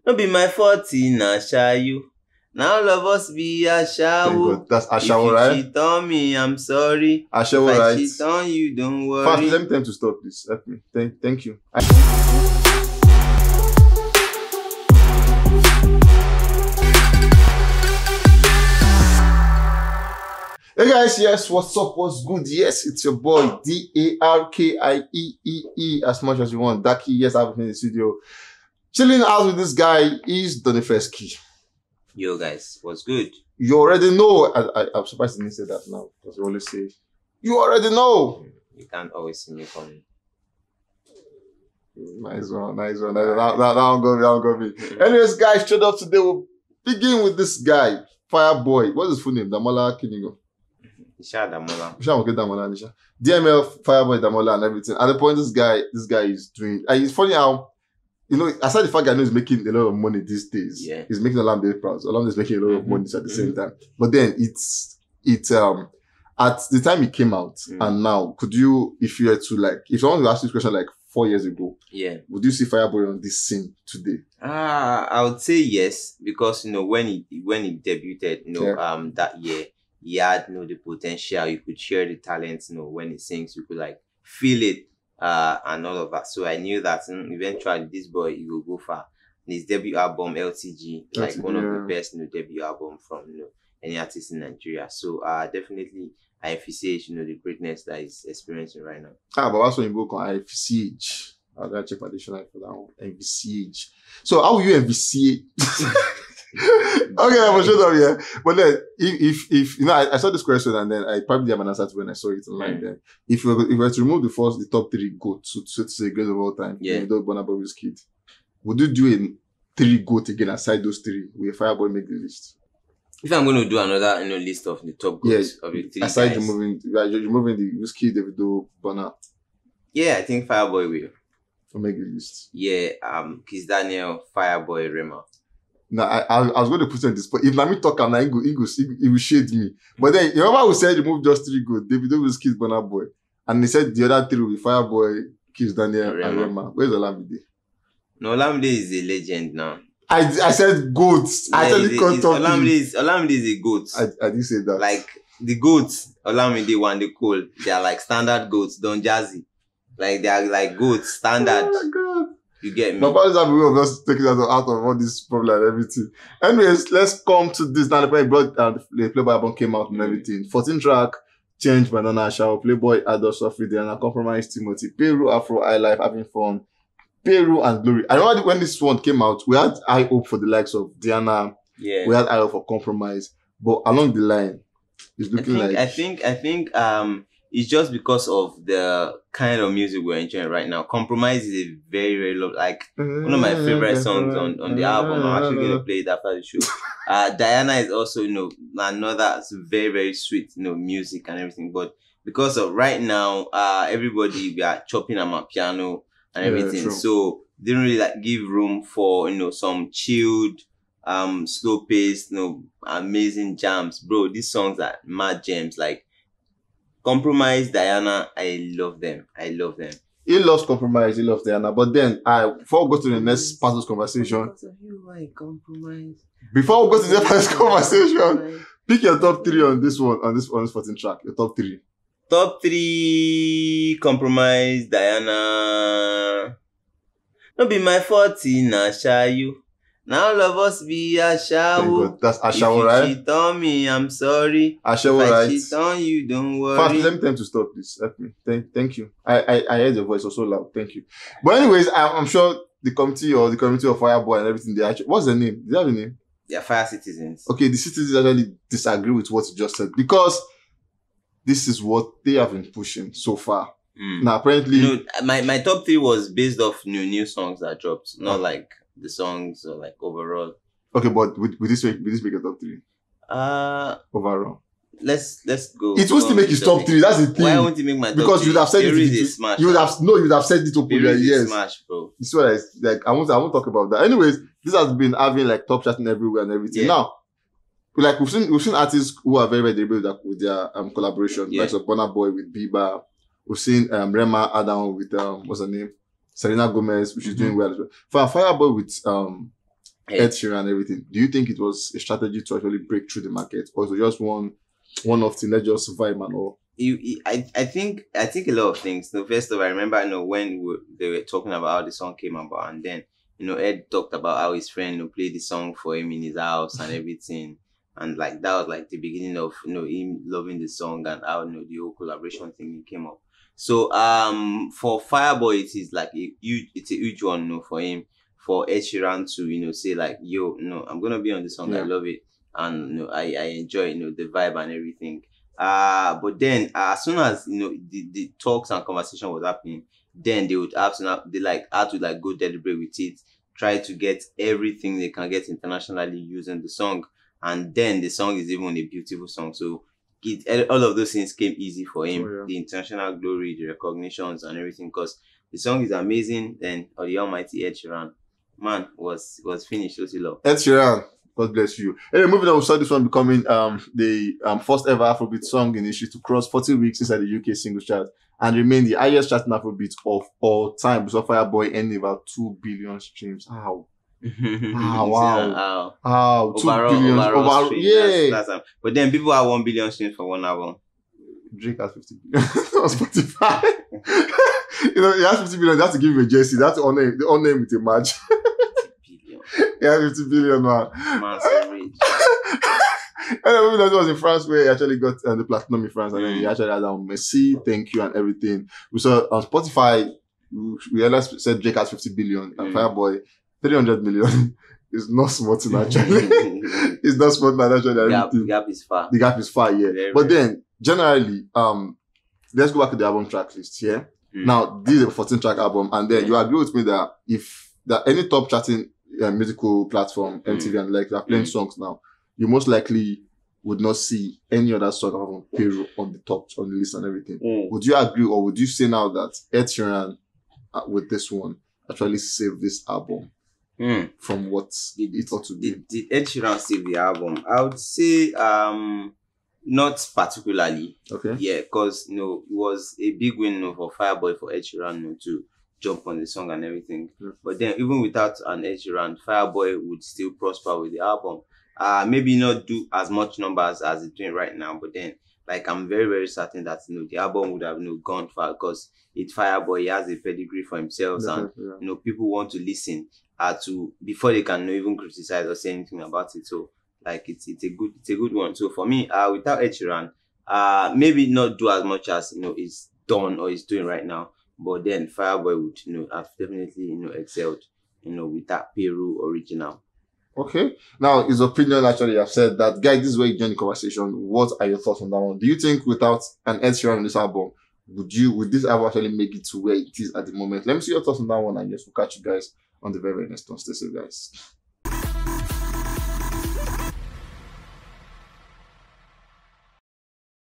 No be my fault na shayo. Now all of us be ashawo. That's ashawo, right? right? If you cheat on me, I'm sorry. Ashawo, if I right? cheat on you, don't worry. Fast, let me tell him to stop, please. Help me. Thank you. Hey guys, yes, what's up? What's good? Yes, it's your boy DARKIEEE. As much as you want, Daki. Yes, I've been in the studio, chilling out with this guy. He's done the first key. Yo guys, what's good? You already know. I'm surprised you didn't say that now, because you always say you already know. You can't always see me coming. Nice one. That one go me. Anyways, guys, straight up today we'll begin with this guy, Fireboy. What's his full name? Damola Kinigo. Isha Damola. DML, Fireboy, Damola, and everything. At the point, this guy is doing. It's funny how, you know, aside the fact that I know he's making a lot of money these days. Yeah. He's making Olam very proud. So Olam is making a lot of money at the same time. But then it's at the time he came out and now, could you, if you were to if someone to ask this question 4 years ago, yeah, would you see Fireboy on this scene today? I would say yes, because when he debuted, that year, he had the potential. You could share the talent, when he sings, you could feel it, and all of that. So I knew that eventually this boy, he will go far. His debut album LTG, one of the best debut album from any artist in Nigeria. So definitely I envisage the greatness that he's experiencing right now. But also in book on IFCH. I'll gotta check my dictionary for that one. NVCH. So how will you NVCH? Okay, I'm sure that, yeah. But then if I saw this question and then I probably have an answer to when I saw it online. Then if we were to remove the top 3 GOATs, so to say great of all time, without Burna Boy's kid, would you do a 3 GOAT again aside those 3? Will Fireboy make the list? If I'm going to do another list of the top GOATs of the 3 aside guys, removing the Whiskey, Davido, Burna. Yeah, I think Fireboy will make the list. Yeah, Kiss Daniel, Fireboy, Rema. Now I was going to put on this, but if Nami talk, he will shade me. But then you remember we said remove just 3 GOATs, Davido, Whiskey, Burna Boy, and he said the other 3 will be Fireboy, Kiss Daniel, and Rema. Where's Olamide? No, Olamide is a legend now. I said goats. Yeah, I said Olamide is a goat. I didn't say that. The goats, Olamide one, they cool. They are standard goats, don't jazzy. They are goats, standard. Oh my God. You get me? My father's have a way of just taking us out of all this problem and everything. Anyways, let's come to this. Now the PLAYBOY album came out and everything. 14 track, Change, Banana Shower, PLAYBOY, Adult Suffrage, Diana, Compromise, Timothy, PERU, Afro, I Life, Having Fun, PERU, and Glory. I remember when this one came out, we had high hope for the likes of Diana. Yeah. We had high hope for Compromise. But along the line, it's looking I think it's just because of the kind of music we're enjoying right now. Compromise is a very, very low, one of my favorite songs on the album. I'm actually going to play it after the show. Diana is also, another very, very sweet, music and everything. But because of right now, everybody, we are chopping on my piano and everything. So they don't really give room for, some chilled, slow paced, amazing jams. Bro, these songs are mad gems. Compromise, Diana, I love them. He loves Compromise, he loves Diana. But then, before we go to the next part of this conversation, before we go to the next conversation, pick your top 3 on this 14 track. Your top 3. Top 3, Compromise, Diana. No be my fault na shayo. Now all of us be ashawo. That's ashawo, right? If you cheat on me, I'm sorry. Ashawo, if right? I cheat on you, don't worry. Fast, let me tell him to stop, please. Help me. Thank you. I heard your voice was so loud. Thank you. But anyways, I'm sure the committee of Fireboy and everything, what's the name? Do you have a name? They are Fire Citizens. Okay, the citizens actually disagree with what you just said, because this is what they have been pushing so far. Now, apparently... my top 3 was based off new songs that dropped, not the songs or overall. Okay, but with this make a top 3? Overall. Let's go. It was to make his top 3. That's the thing. Why won't he make my top 3? Because you'd have said it. Smash. You would have said it openly. Yes. Smash, bro. This is what I won't talk about that. Anyways, this has been having top chatting everywhere and everything. Yeah. Now, we've seen artists who are very, very deliberate with their collaboration. Like Burna Boy with Bieber. We've seen Rema add on with what's her name? Selena Gomez, which is doing well as well. For Fireboy with Ed Sheeran and everything. Do you think it was a strategy to actually break through the market, or was it just one-off thing? Let's just survive and all. I think a lot of things. So first of all, I remember when they were talking about how the song came about, and then Ed talked about how his friend played the song for him in his house and everything, and like that was like the beginning of him loving the song and how the whole collaboration thing came up. So for Fireboy, it is like it's a huge one for him, for Ed Sheeran to say like, yo, I'm gonna be on this song. I love it, and I enjoy the vibe and everything. But then as soon as the talks and conversation was happening, then they would have to had to like go deliberate with it, try to get everything they can get internationally using the song, and then the song is even a beautiful song. So all of those things came easy for him. The international glory, the recognitions and everything, because the song is amazing. Then the almighty Ed Sheeran, man, was finished. Ed Sheeran, God bless you. Anyway, moving on, we saw this one becoming the first ever Afrobeat song in history to cross 40 weeks inside the UK singles chart and remain the highest charting Afrobeat of all time. We saw Fireboy ending about 2 billion streams. How? Wow. 2 billion overall. Yeah. That's but then people have 1 billion streams for one album. Drake has 50 billion on Spotify. He has 50 billion. That's to give him a jersey. That's the honor him with a match. 50 billion. He has 50 billion, man. Man's so rich. And I remember that was in France where he actually got the platinum in France, and then he actually had Messi, thank you, and everything. We saw on Spotify, we realized said Drake has 50 billion, and Fireboy 300 million. It's not smart actually. It's not smart actually. The gap is far. The gap is far, yeah. Very, but then generally, let's go back to the album track list here. Now, this is a 14-track album, and then you agree with me that if any top charting musical platform, MTV and like, they're playing songs now, you most likely would not see any other song from PERU on the list and everything. Would you agree, or would you say now that Ed Sheeran with this one actually saved this album from what it ought to be? Did Ed Sheeran save the album? I would say not particularly. Okay. Yeah, because it was a big win for Fireboy, for Ed Sheeran to jump on the song and everything. But then even without an Ed Sheeran, Fireboy would still prosper with the album. Maybe not do as much numbers as it's doing right now, but then like I'm very, very certain that the album would have gone far, because it's Fireboy. He has a pedigree for himself, and people want to listen to before they can even criticize or say anything about it. So like it's a good one. So for me, without Ed Sheeran, maybe not do as much as is done or is doing right now, but then Fireboy would have definitely excelled with that PERU original. Okay. Now, his opinion actually, I've said that, guys, this is where you join the conversation. What are your thoughts on that one? Do you think without an Ed Sheeran on this album, would this album actually make it to where it is at the moment? Let me see your thoughts on that one, and yes, we'll catch you guys on the very, very next one. Stay safe, guys.